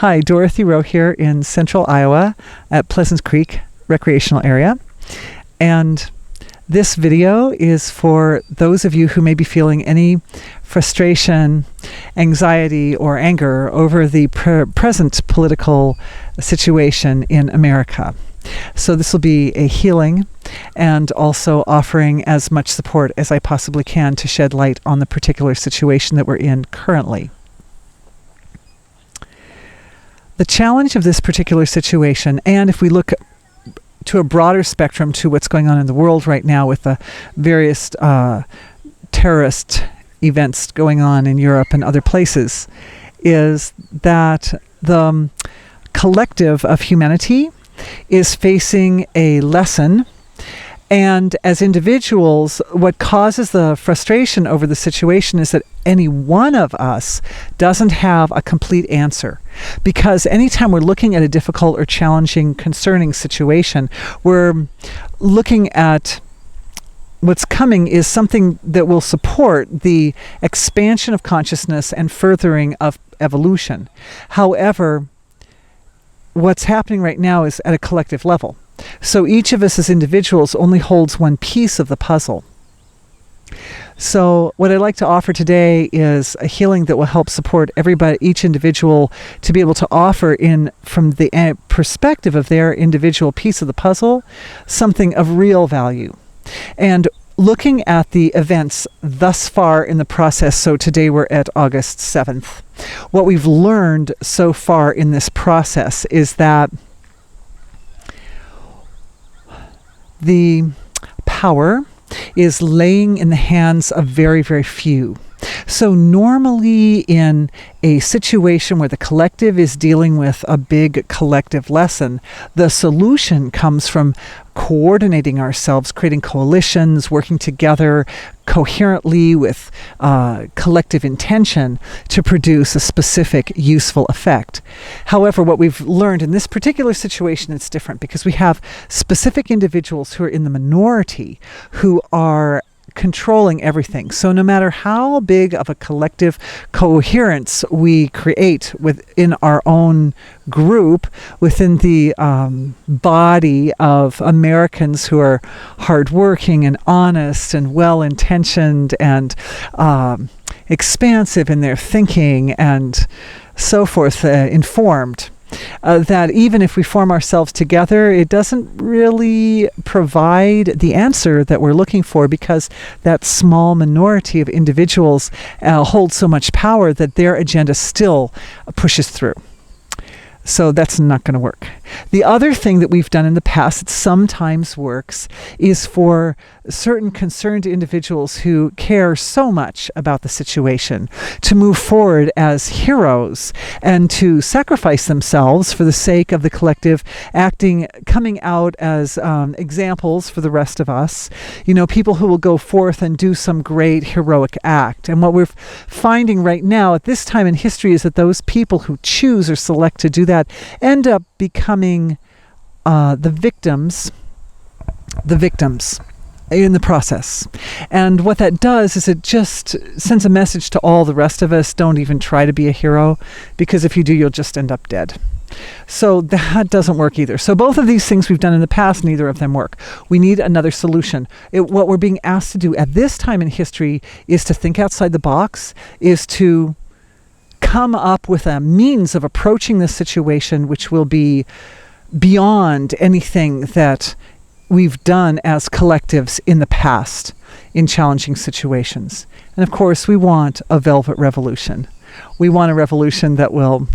Hi, Dorothy Rowe here in central Iowa at Pleasant Creek Recreational Area. And this video is for those of you who may be feeling any frustration, anxiety, or anger over the present political situation in America. So this will be a healing and also offering as much support as I possibly can to shed light on the particular situation that we're in currently. The challenge of this particular situation, and if we look to a broader spectrum to what's going on in the world right now with the various terrorist events going on in Europe and other places, is that the collective of humanity is facing a lesson. And as individuals, what causes the frustration over the situation is that any one of us doesn't have a complete answer. Because anytime we're looking at a difficult or challenging, concerning situation, we're looking at what's coming is something that will support the expansion of consciousness and furthering of evolution. However, what's happening right now is at a collective level. So each of us as individuals only holds one piece of the puzzle. So what I'd like to offer today is a healing that will help support everybody, each individual, to be able to offer from the perspective of their individual piece of the puzzle, something of real value. And looking at the events thus far in the process, so today we're at August 7th, what we've learned so far in this process is that the power is laying in the hands of very, very few. So normally in a situation where the collective is dealing with a big collective lesson, the solution comes from coordinating ourselves, creating coalitions, working together coherently with collective intention to produce a specific useful effect. However, what we've learned in this particular situation, it's different because we have specific individuals who are in the minority who are controlling everything. So no matter how big of a collective coherence we create within our own group, within the body of Americans who are hardworking and honest and well-intentioned and expansive in their thinking and so forth, informed, that even if we form ourselves together, it doesn't really provide the answer that we're looking for because that small minority of individuals holds so much power that their agenda still pushes through. So that's not going to work. The other thing that we've done in the past that sometimes works is for certain concerned individuals who care so much about the situation to move forward as heroes and to sacrifice themselves for the sake of the collective, coming out as examples for the rest of us. You know, people who will go forth and do some great heroic act. And what we're finding right now at this time in history is that those people who choose or select to do that end up becoming the victims in the process. And what that does is it just sends a message to all the rest of us: don't even try to be a hero, because if you do, you'll just end up dead. So that doesn't work either. So both of these things we've done in the past, neither of them work. We need another solution. What we're being asked to do at this time in history is to think outside the box, is to come up with a means of approaching this situation which will be beyond anything that we've done as collectives in the past in challenging situations. And of course, we want a velvet revolution. We want a revolution that will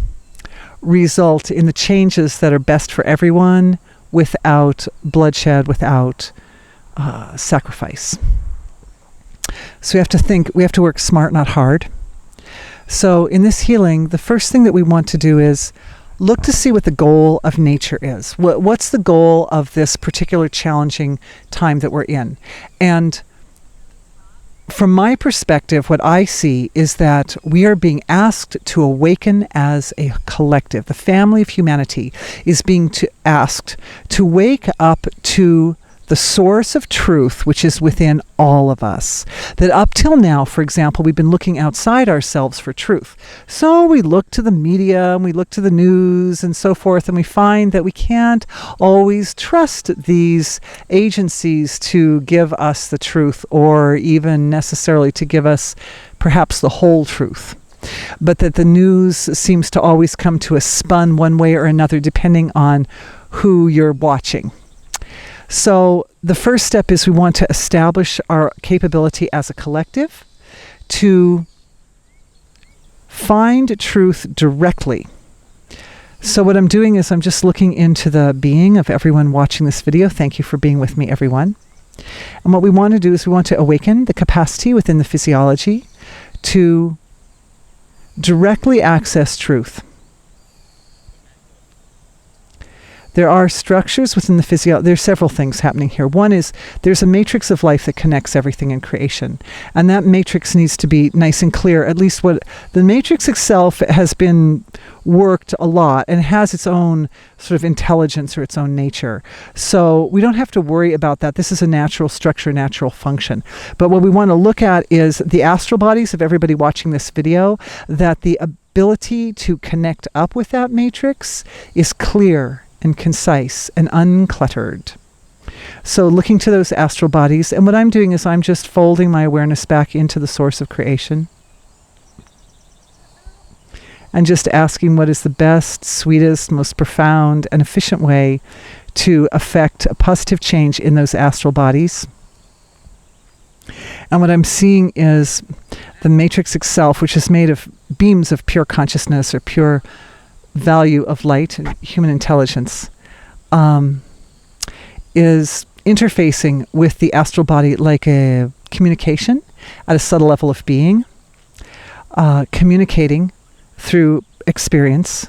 result in the changes that are best for everyone without bloodshed, without sacrifice. So we have to work smart, not hard. So in this healing, the first thing that we want to do is look to see what the goal of nature is. What's the goal of this particular challenging time that we're in? And from my perspective, what I see is that we are being asked to awaken as a collective. The family of humanity is being asked to wake up to the source of truth, which is within all of us. That up till now, for example, we've been looking outside ourselves for truth. So we look to the media and we look to the news and so forth, and we find that we can't always trust these agencies to give us the truth, or even necessarily to give us perhaps the whole truth. But that the news seems to always come to us spun one way or another depending on who you're watching. So the first step is we want to establish our capability as a collective to find truth directly. So what I'm doing is I'm just looking into the being of everyone watching this video. Thank you for being with me, everyone. And what we want to do is we want to awaken the capacity within the physiology to directly access truth. There are structures within the physiology. There's several things happening here. One is there's a matrix of life that connects everything in creation. And that matrix needs to be nice and clear. At least what the matrix itself has been worked a lot and has its own sort of intelligence or its own nature. So we don't have to worry about that. This is a natural structure, natural function. But what we want to look at is the astral bodies of everybody watching this video, that the ability to connect up with that matrix is clear and concise and uncluttered. So looking to those astral bodies, and what I'm doing is I'm just folding my awareness back into the source of creation and just asking what is the best, sweetest, most profound and efficient way to affect a positive change in those astral bodies. And what I'm seeing is the matrix itself, which is made of beams of pure consciousness or pure value of light and human intelligence, is interfacing with the astral body like a communication at a subtle level of being, communicating through experience.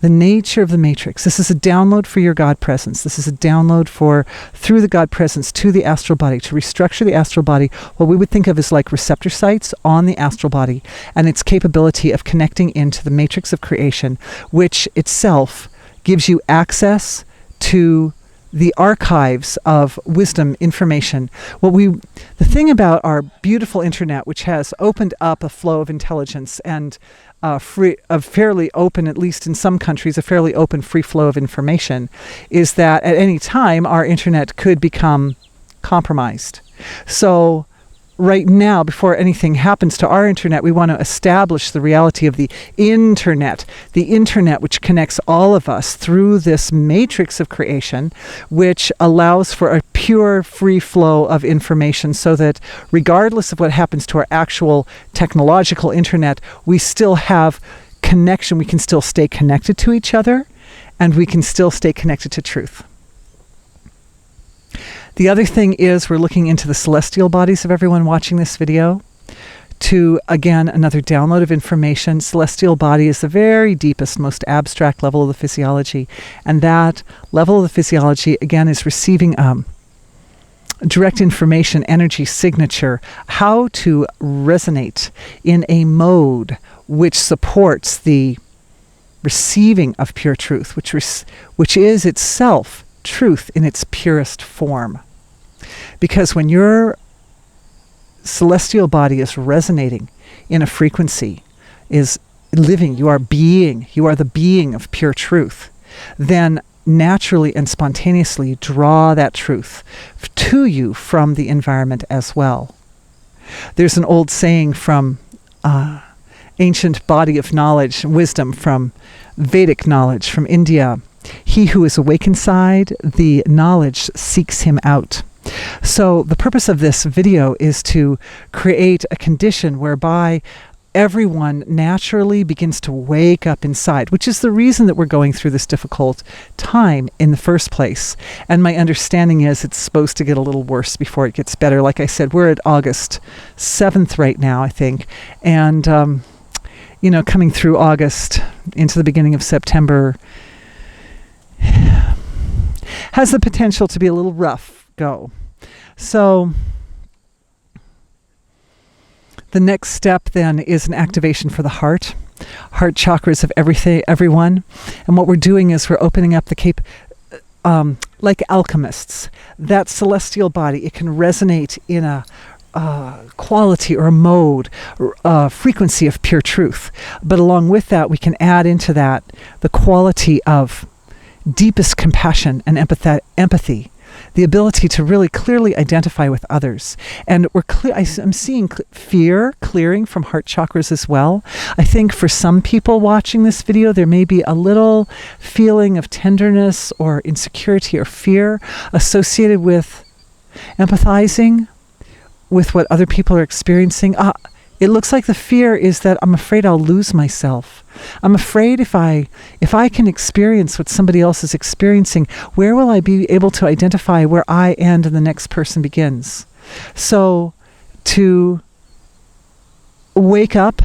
The nature of the matrix. This is a download for your God presence. This is a download through the God presence to the astral body, to restructure the astral body, what we would think of as like receptor sites on the astral body, and its capability of connecting into the matrix of creation, which itself gives you access to the archives of wisdom, information. The thing about our beautiful internet, which has opened up a flow of intelligence and a fairly open, at least in some countries, a fairly open free flow of information, is that at any time our internet could become compromised. So right now, before anything happens to our internet, we want to establish the reality of the internet which connects all of us through this matrix of creation, which allows for a pure free flow of information, so that regardless of what happens to our actual technological internet, we still have connection. We can still stay connected to each other, and we can still stay connected to truth. The other thing is we're looking into the celestial bodies of everyone watching this video to, again, another download of information. Celestial body is the very deepest, most abstract level of the physiology. And that level of the physiology, again, is receiving direct information, energy signature, how to resonate in a mode which supports the receiving of pure truth, which is itself truth in its purest form. Because when your celestial body is resonating in a frequency, is living, you are the being of pure truth, then naturally and spontaneously draw that truth to you from the environment as well. There's an old saying from ancient body of knowledge, wisdom from Vedic knowledge from India: he who is awake inside, the knowledge seeks him out. So the purpose of this video is to create a condition whereby everyone naturally begins to wake up inside, which is the reason that we're going through this difficult time in the first place. And my understanding is it's supposed to get a little worse before it gets better. Like I said, we're at August 7th right now, I think. And, coming through August into the beginning of September has the potential to be a little rough go. So the next step then is an activation for the heart chakras of everyone. And what we're doing is we're opening up like alchemists, that celestial body, it can resonate in a quality or a mode, frequency of pure truth. But along with that, we can add into that the quality of deepest compassion and empathy, the ability to really clearly identify with others. And I'm seeing fear clearing from heart chakras as well. I think for some people watching this video, there may be a little feeling of tenderness or insecurity or fear associated with empathizing with what other people are experiencing. It looks like the fear is that I'm afraid I'll lose myself. I'm afraid if I can experience what somebody else is experiencing, where will I be able to identify where I end and the next person begins? So to wake up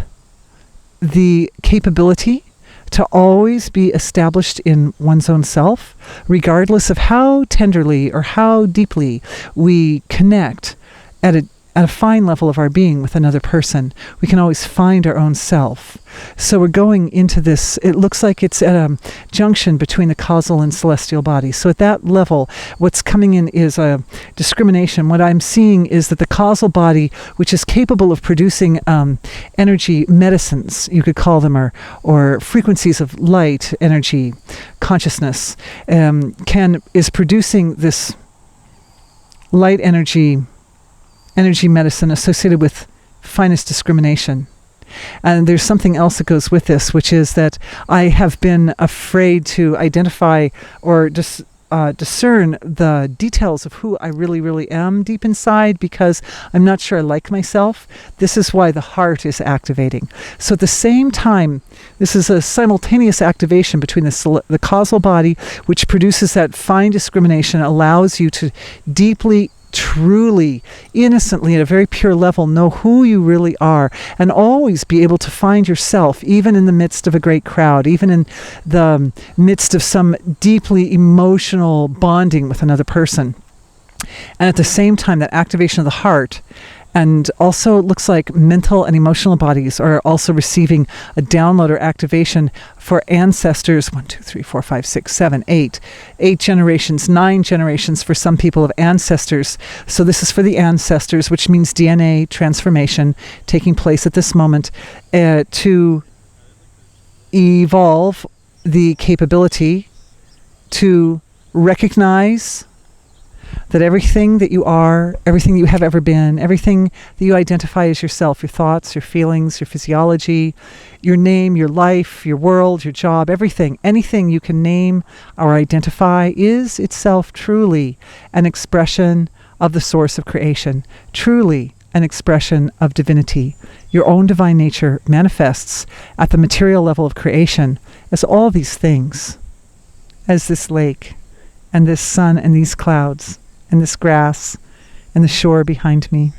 the capability to always be established in one's own self, regardless of how tenderly or how deeply we connect at a fine level of our being with another person, we can always find our own self. So we're going into this, it looks like it's at a junction between the causal and celestial body. So at that level, what's coming in is a discrimination. What I'm seeing is that the causal body, which is capable of producing energy medicines, you could call them, or frequencies of light, energy, consciousness, is producing this light energy medicine associated with finest discrimination. And there's something else that goes with this, which is that I have been afraid to identify or discern the details of who I really, really am deep inside, because I'm not sure I like myself. This is why the heart is activating. So at the same time, this is a simultaneous activation between the causal body, which produces that fine discrimination, allows you to deeply, truly, innocently, at a very pure level, know who you really are, and always be able to find yourself, even in the midst of a great crowd, even in the midst of some deeply emotional bonding with another person. And at the same time, that activation of the heart, and also it looks like mental and emotional bodies are also receiving a download or activation for ancestors, 1, 2, 3, 4, 5, 6, 7, 8 generations, 9 generations for some people of ancestors. So this is for the ancestors, which means DNA transformation taking place at this moment to evolve the capability to recognize that everything that you are, everything that you have ever been, everything that you identify as yourself, your thoughts, your feelings, your physiology, your name, your life, your world, your job, everything, anything you can name or identify is itself truly an expression of the source of creation, truly an expression of divinity. Your own divine nature manifests at the material level of creation as all these things, as this lake, and this sun, and these clouds, and this grass, and the shore behind me.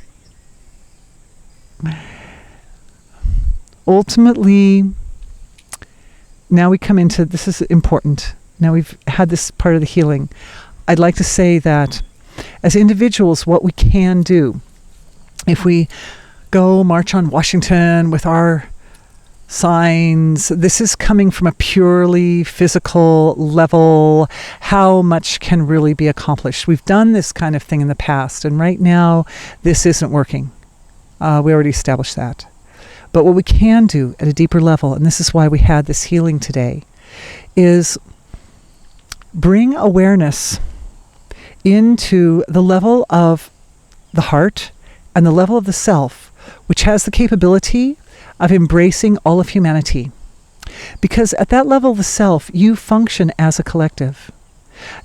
Ultimately, now we come into, this is important, now we've had this part of the healing. I'd like to say that as individuals, what we can do, if we go march on Washington with our signs, this is coming from a purely physical level. How much can really be accomplished? We've done this kind of thing in the past, and right now this isn't working. We already established that. But what we can do at a deeper level, and this is why we had this healing today, is bring awareness into the level of the heart and the level of the self, which has the capability of embracing all of humanity. Because at that level of the self, you function as a collective.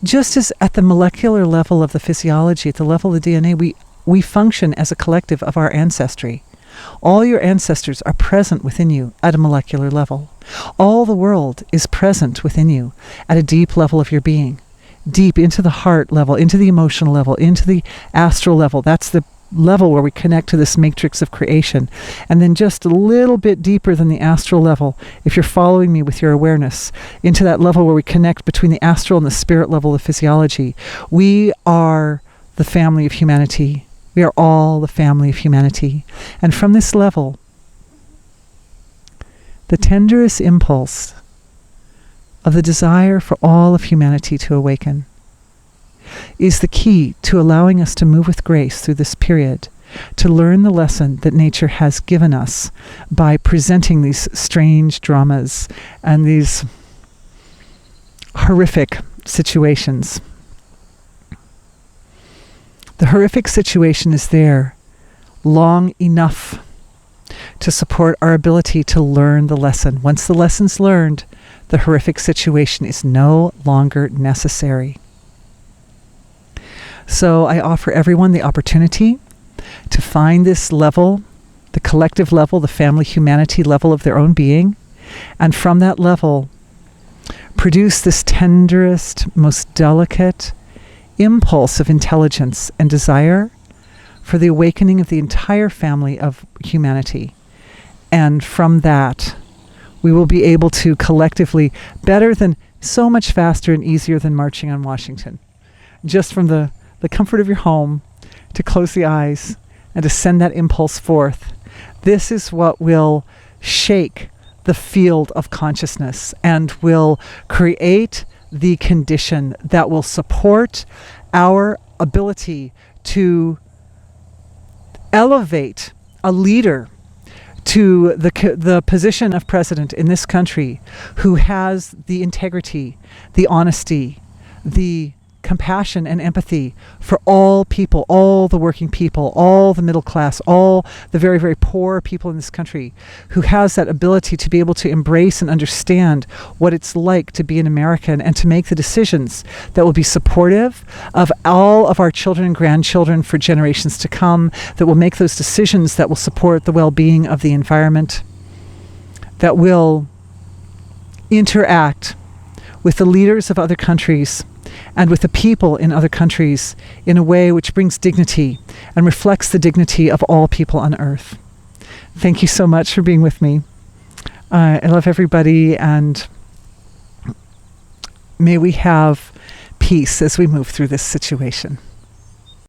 Just as at the molecular level of the physiology, at the level of the DNA, we function as a collective of our ancestry. All your ancestors are present within you at a molecular level. All the world is present within you at a deep level of your being. Deep into the heart level, into the emotional level, into the astral level. That's the level where we connect to this matrix of creation. And then just a little bit deeper than the astral level, if you're following me with your awareness, into that level where we connect between the astral and the spirit level of physiology. We are the family of humanity. We are all the family of humanity. And from this level, the tenderest impulse of the desire for all of humanity to awaken, is the key to allowing us to move with grace through this period, to learn the lesson that nature has given us by presenting these strange dramas and these horrific situations. The horrific situation is there long enough to support our ability to learn the lesson. Once the lesson's learned, the horrific situation is no longer necessary. So I offer everyone the opportunity to find this level, the collective level, the family humanity level of their own being, and from that level, produce this tenderest, most delicate impulse of intelligence and desire for the awakening of the entire family of humanity. And from that, we will be able to collectively, better than, so much faster and easier than marching on Washington, just from the comfort of your home, to close the eyes and to send that impulse forth. This is what will shake the field of consciousness and will create the condition that will support our ability to elevate a leader to the position of president in this country who has the integrity, the honesty, the compassion and empathy for all people, all the working people, all the middle class, all the very, very poor people in this country, who has that ability to be able to embrace and understand what it's like to be an American and to make the decisions that will be supportive of all of our children and grandchildren for generations to come, that will make those decisions that will support the well-being of the environment, that will interact with the leaders of other countries and with the people in other countries in a way which brings dignity and reflects the dignity of all people on earth. Thank you so much for being with me. I love everybody, and may we have peace as we move through this situation.